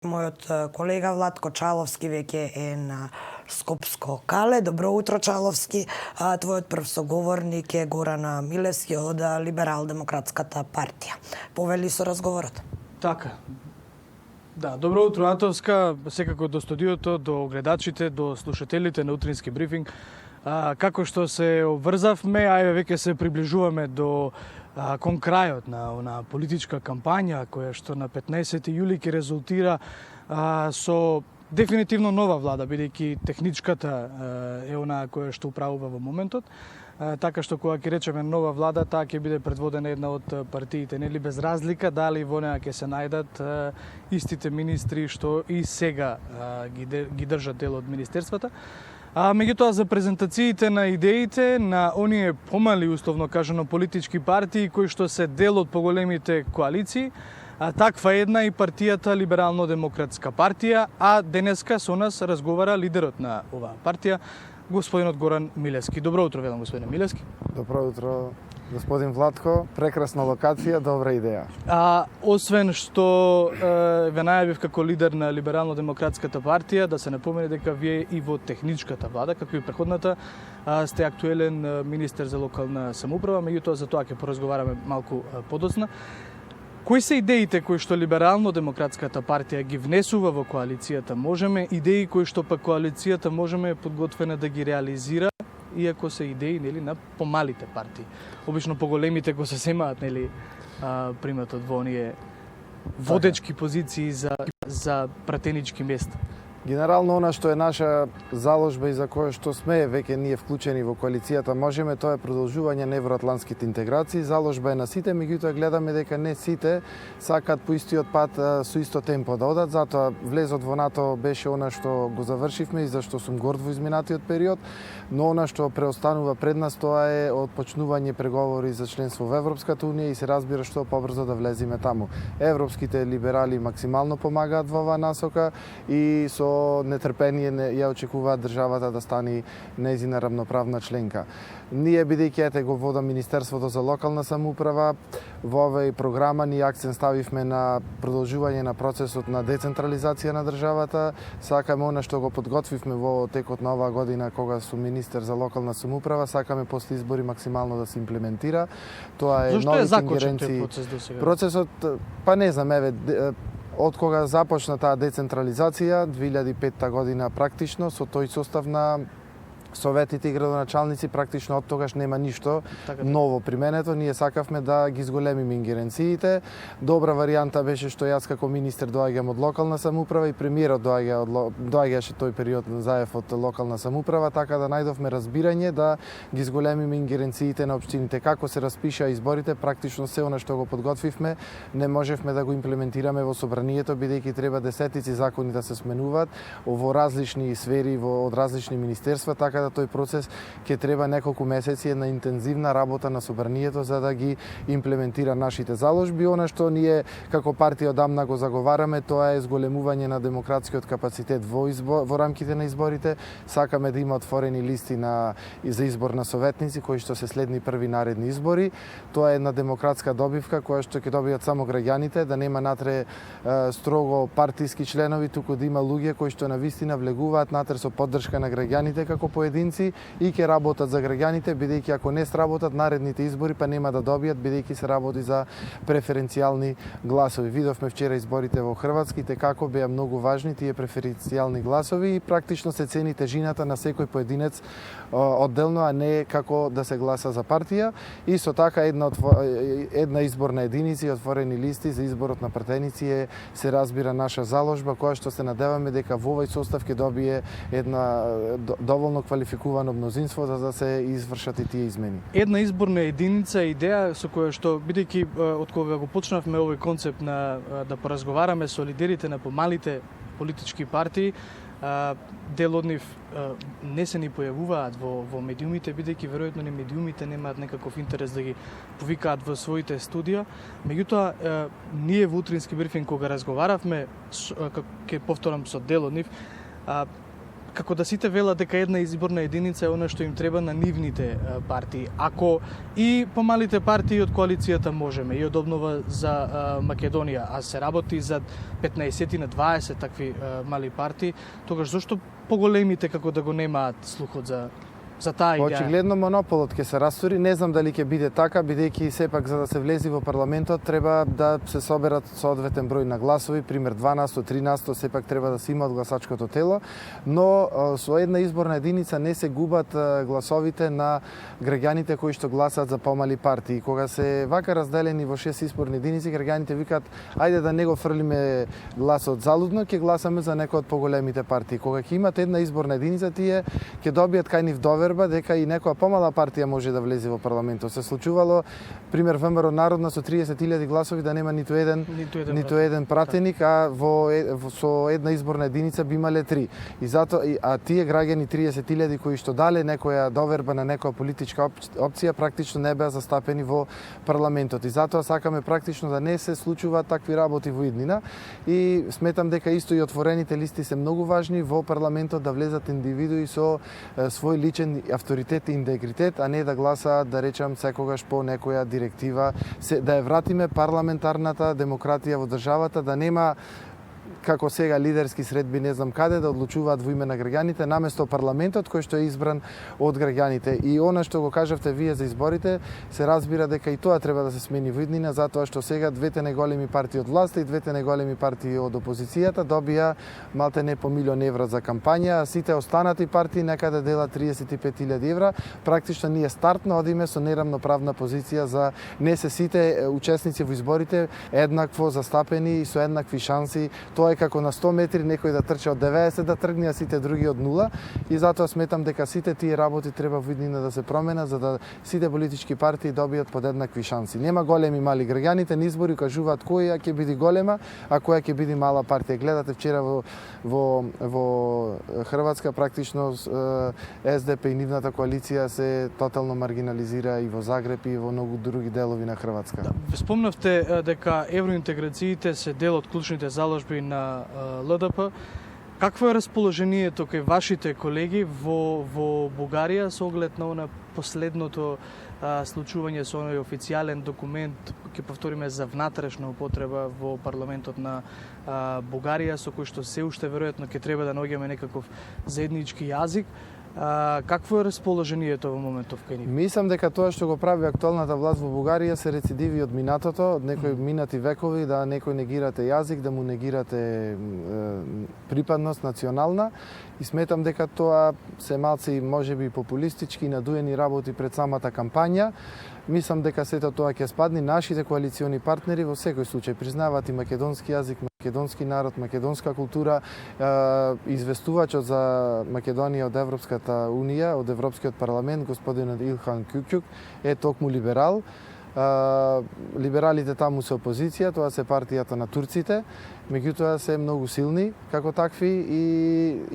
Мојот колега Владко Чаловски веќе е на Скопско кале. Добро утро, Чаловски. Твојот прв соговорник е Горан Милевски од Либерал-демократската партија. Повели со разговорот. Така. Да, добро утро, Атовска, секако до студиото, до гледачите, до слушателите на утрински брифинг. Како што се обврзавме, ајде веќе се приближуваме до кон крајот на политичка кампања која што на 15 јули ќе резултира со дефинитивно нова влада, бидејќи техничката е она која што управува во моментот. Така што кога ќе речеме нова влада, таа ќе биде предводена една од партиите, нели без разлика дали во неа ќе се најдат истите министри што и сега ги држат дел од министерствата. Меѓутоа, за презентациите на идеите на оние помали, условно кажано, политички партии кои што се дел од поголемите коалиции, таква една и партијата Либерално-демократска партија, а денеска со нас разговара лидерот на оваа партија, господинот Горан Милевски. Добро утро, велам, господине Милевски. Добро утро, господин Владко. Прекрасна локација, добра идеја. Освен што ве најавив како лидер на Либерално-демократската партија, да се напомени дека вие и во техничката влада, како и преходната, сте актуелен министер за локална самоуправа, меѓутоа за тоа ќе поразговараме малку подоцна. Кои се идеите кои што Либерално-демократската партија ги внесува во коалицијата Можеме, идеи кои што па коалицијата Можеме е подготвена да ги реализира, иако се идеи, нели, на помалите партии. Обично поголемите кои се земаат, нели, приматот во оние водечки позиции за пратенички места. Генерално, она што е наша заложба и за која што сме веќе ние вклучени во коалицијата Можеме, тоа е продолжување на евроатлантските интеграции. Заложба е на сите, меѓутоа гледаме дека не сите сакаат по истиот пат со исто темпо да одат, затоа влезот во НАТО беше она што го завршивме и за што сум горд во изминатиот период, но она што преостанува пред нас тоа е отпочнување преговори за членство во Европската унија и се разбира што побрзо да влеземе таму. Европските либерали максимално помагаат во оваа насока и со нетрпение ја очекуваат државата да стане нејзина рамноправна членка. Ние, бидејќи ете го вода Министерството за локална самоуправа, во овој програма ние акцент ставивме на продолжување на процесот на децентрализација на државата. Сакаме она што го подготвивме во текот на оваа година кога сум министер за локална самоуправа, сакаме после избори максимално да се имплементира. Тоа е новите ингеренции. Процесот, па не знам, еве, од кога започна таа децентрализација, 2005 година практично, со тој состав на советите и градоначалници, практично од тогаш нема ништо ново применето. Ние сакавме да ги зголемиме ингеренциите. Добра варијанта беше што јас како министер доаѓам од локална самоуправа и премиерот доаѓаше тој период заев од локална самоуправа, така да најдовме разбирање да ги зголемиме ингеренциите на општините. Како се распишаа изборите, практично се она што го подготвивме, не можевме да го имплементираме во собранието, бидејќи треба десетици закони да се сменуваат во различни сфери, од различни министерства, така да тој процес ќе треба неколку месеци на интензивна работа на собранието за да ги имплементира нашите заложби. Она што ние како партија одамна го заговараме, тоа е зголемување на демократскиот капацитет во рамките на изборите. Сакаме да има отворени листи за избор на советници кои што се следни први наредни избори. Тоа е една демократска добивка која што ќе добијат само граѓаните, да нема натре строго партиски членови, туку да има луѓе кои што навистина влегуваат натре со поддршка на граѓаните како поединци и ќе работат за граѓаните, бидејќи ако не сработат наредните избори, па нема да добијат, бидејќи се работи за преференцијални гласови. Видовме вчера изборите во Хрватска, како беа многу важни тие преференцијални гласови и практично се цени тежината на секој поединец одделно, а не како да се гласа за партија. И со така една изборна единица и отворени листи за изборот на пратеници се разбира наша заложба, која што се надеваме дека во овој состав ќе добие една доволно квалификувано мнозинство за да се извршат и тие измени. Една изборна единица идеја со која што, бидејќи од кога го почнавме овој концепт на да поразговараме со лидерите на помалите политички партии, дел од нив не се ни појавуваат во медиумите, бидејќи веројатно ни медиумите немаат некаков интерес да ги повикаат во своите студија. Меѓутоа, ние во утрински брифинг кога разговаравме, ќе повторам со дел од нив, како да сите велат дека една изборна единица е она што им треба на нивните партии. Ако и помалите партии од коалицијата Можеме и од Обнова за Македонија, а се работи за 15 на 20 такви мали партии, тогаш зошто поголемите како да го немаат слухот за таа идеја? Очигледно монополот ќе се растури, не знам дали ќе биде така, бидејќи сепак за да се влези во парламентот треба да се соберат соодветен број на гласови, пример 12, 13, сепак треба да се има од гласачкото тело, но со една изборна единица не се губат гласовите на граѓаните кои што гласаат за помали партии. Кога се вака разделени во 6 изборни единици, граѓаните викаат ајде да не го фрлиме гласот залудно, ќе гласаме за некој од поголемите партии. Кога ќе имат една изборна единица, тие ќе добијат кај нив доверба дека и некоја помала партија може да влезе во парламентот. Се случувало, пример, ВМРО Народна со 30.000 гласови да нема ниту еден пратеник, а со една изборна единица би имале 3. И затоа, тие граѓани 30.000 кои што дале некоја доверба на некоја политичка опција, практично не беа застапени во парламентот. И затоа сакаме практично да не се случуваат такви работи во иднина. И сметам дека исто и отворените листи се многу важни во парламентот да влезат индивидуи со свој личен авторитет и интегритет, а не да гласаат, да речам, секогаш по некоја директива, да ја вратиме парламентарната демократија во државата, да нема како сега лидерски средби не знам каде да одлучуваат во име на граѓаните наместо парламентот кој што е избран од граѓаните. И она што го кажавте вие за изборите, се разбира дека и тоа треба да се смени во иднина, затоа што сега двете најголеми партии од власта и двете најголеми партии од опозицијата добија малтене по €1.000.000 за кампања, а сите останати партии некаде делат 35.000 евра. Практично ние стартно одиме со неравноправна позиција за не се сите учесници во изборите еднакво застапени и со еднакви шанси. Тоа е како на 100 метри некој да трча од 90 да тргне, а сите други од 0. И затоа сметам дека сите тие работи треба во иднина да се променат за да сите политички партии добијат подеднакви шанси. Нема големи мали граѓаните на избори кажуваат која ќе биде голема, а која ќе биде мала партија. Гледате вчера во Хрватска практично СДП и нивната коалиција се тотално маргинализира и во Загреб и во многу други делови на Хрватска. Да, спомнавте дека евроинтеграциите се дел од клучните заложби на ЛДП. Какво е расположението кај вашите колеги во Бугарија со оглед на она последното случување со оној официјален документ, ќе повториме, за внатрешна употреба во парламентот на Бугарија, со кој што се уште веројатно ќе треба да наоѓаме некаков заеднички јазик? Какво е расположението во моментов кај нив? Мислам дека тоа што го прави актуелната власт во Бугарија се рецидиви од минатото, од некои минати векови, да некој негирате јазик, да му негирате припадност национална. И сметам дека тоа се малци можеби популистички надуени работи пред самата кампања. Мислам дека сето тоа ќе спадне. Нашите коалициони партнери во секој случај признаваат и македонски јазик, македонски народ, македонска култура. Известувачот за Македонија од Европската унија, од Европскиот парламент, господинот Илхан Кјукјук, е токму либерал. Либералите таму се опозиција, тоа се партијата на турците, меѓутоа се многу силни како такви и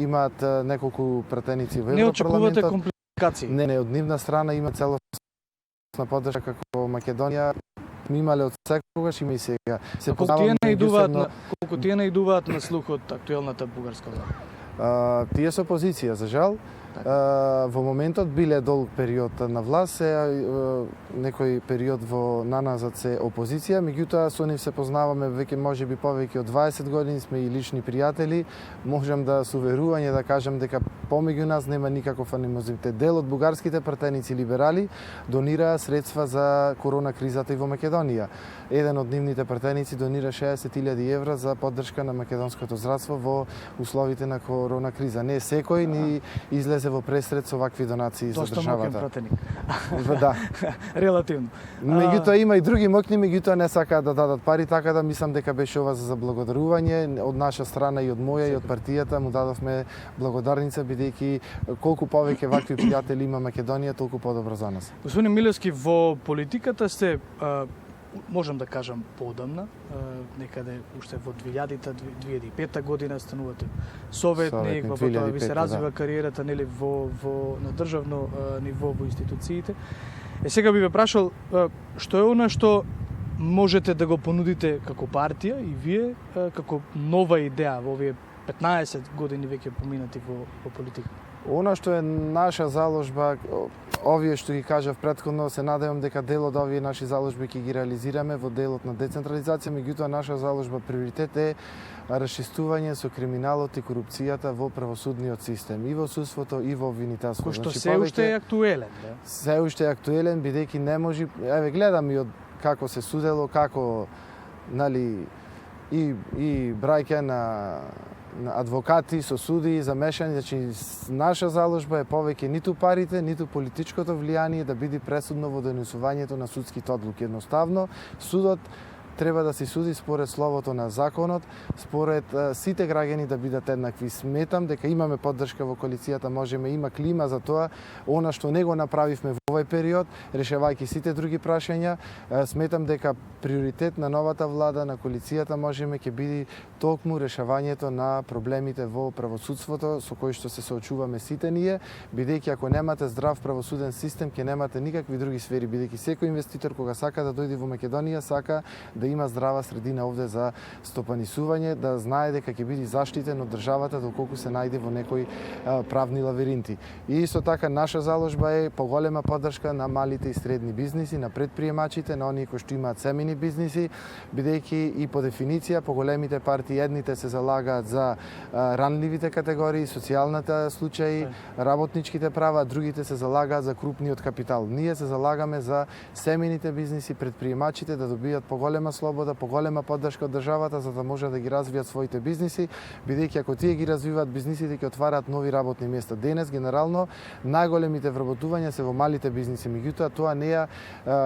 имаат неколку пратеници во Европарламентот. Не очекувате компликации? Не, од нивна страна има целосна поддршка како Македонија. Ми имале од секогаш, има и сега. Колку тие наидуваат на слух од актуелната бугарска власт? Тие се опозиција, за жал. Во моментот биле долг период на власт, некој период во наназад се опозиција, меѓутоа со нив се познаваме веќе можеби повеќе од 20 години, сме и лични пријатели. Можам да со уверување да кажам дека помеѓу нас нема никаков анимозитет. Дел од бугарските пратеници либерали донираа средства за корона кризата и во Македонија. Еден од нивните пратеници донира 60.000 евра за поддршка на македонското здравство во условите на корона криза. Не секој ни излезе во пресред со вакви донации за државата. Доста мокен пратеник. Да. Релативно. Меѓутоа има и други мокни, меѓутоа не сакаат да дадат пари, така да мислам дека беше ова за заблагодарување од наша страна и од моја и од партијата му дадовме благодарница, бидејќи колку повеќе вакви пријатели има Македонија, толку подобро за нас. Господин Милевски, во политиката сте можам да кажам поодамна, некаде уште во 2000-2005 година станувате советник, во тоа ви се развива кариерата нели на државно ниво во институциите. Сега би ве прашал што е она што можете да го понудите како партија и вие како нова идеја во овие 15 години веќе поминати во политика? Она што е наша заложба, овие што ги кажав претходно, се надевам дека дел од овие наши заложби ќе ги реализираме во делот на децентрализација, меѓутоа наша заложба приоритет е расчистување со криминалот и корупцијата во правосудниот систем, и во судството, и во обвинителството. Кој што се уште е актуелен, да? Се уште е актуелен, бидејќи не може, еве гледам и од како се судело, како нели и брајке на адвокати со суди замешани, значи наша заложба е повеќе ниту парите, ниту политичкото влијание да биде пресудно во донесувањето на судските одлуки. Едноставно, судот треба да се суди според словото на законот, според сите граѓани да бидат еднакви. Сметам дека имаме поддршка во коалицијата, има клима за тоа. Она што не го направивме во овој период, решавајќи сите други прашања, сметам дека приоритет на новата влада, на коалицијата ќе биде токму решавањето на проблемите во правосудството со кои што се соочуваме сите ние, бидејќи ако немате здрав правосуден систем, ќе немате никакви други сфери, бидејќи секој инвеститор кога сака да дојде во Македонија, сака да има здрава средина овде за стопанисување, да знае дека ќе биде заштитен од државата доколку се најде во некои правни лавиринти. И исто така наша заложба е поголема поддршка на малите и средни бизниси, на предприемачите, на оние кои што имаат семени бизниси, бидејќи и по дефиниција поголемите партии едните се залагаат за ранливите категории, социјалната случаи, работничките права, другите се залагаат за крупниот капитал. Ние се залагаме за семените бизниси, предприемачите да добијат поголема слобода, поголема поддршка од државата за да може да ги развијат своите бизниси, бидејќи ако тие ги развиваат бизнисите ќе отвараат нови работни места. Денес генерално најголемите вработувања се во малите бизниси, меѓутоа тоа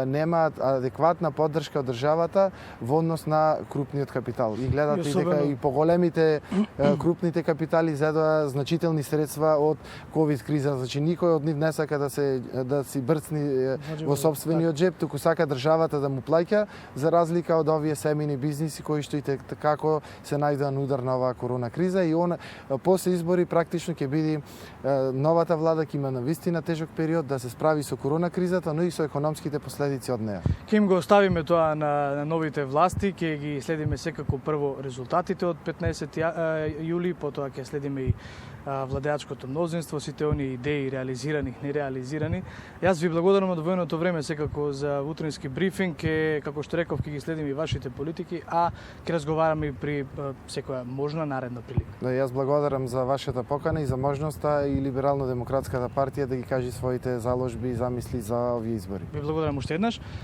немаат адекватна поддршка од државата во однос на крупниот капитал. И гледате дека и поголемите крупните капитали зедоа значителни средства од ковид криза, значи никој од нив не сака да си брцни во сопствениот джеб, туку сака државата да му плаќа, за разлика од овие семени бизниси кои што и како се најдоа на удар на оваа корона криза, и после избори практично ќе биде новата влада ќе има навистина тежок период да се справи со корона кризата, но и со економските последици од неа. Ќе им го оставиме тоа на новите власти, ќе ги следиме секако прво резултатите од 15 јули, потоа ќе следиме и владеачкото мнозинство, сите оние идеи реализирани, нереализирани. Јас ви благодарам од военото време секако за утрински брифинг, како што реков ќе ги следиме и вашите политики, а ќе разговараме и при секоја можна наредна прилика. Да, јас благодарам за вашата покана и за можноста и Либерално-демократската партија да ги кажи своите заложби и замисли за овие избори. Ви благодарам уште еднаш.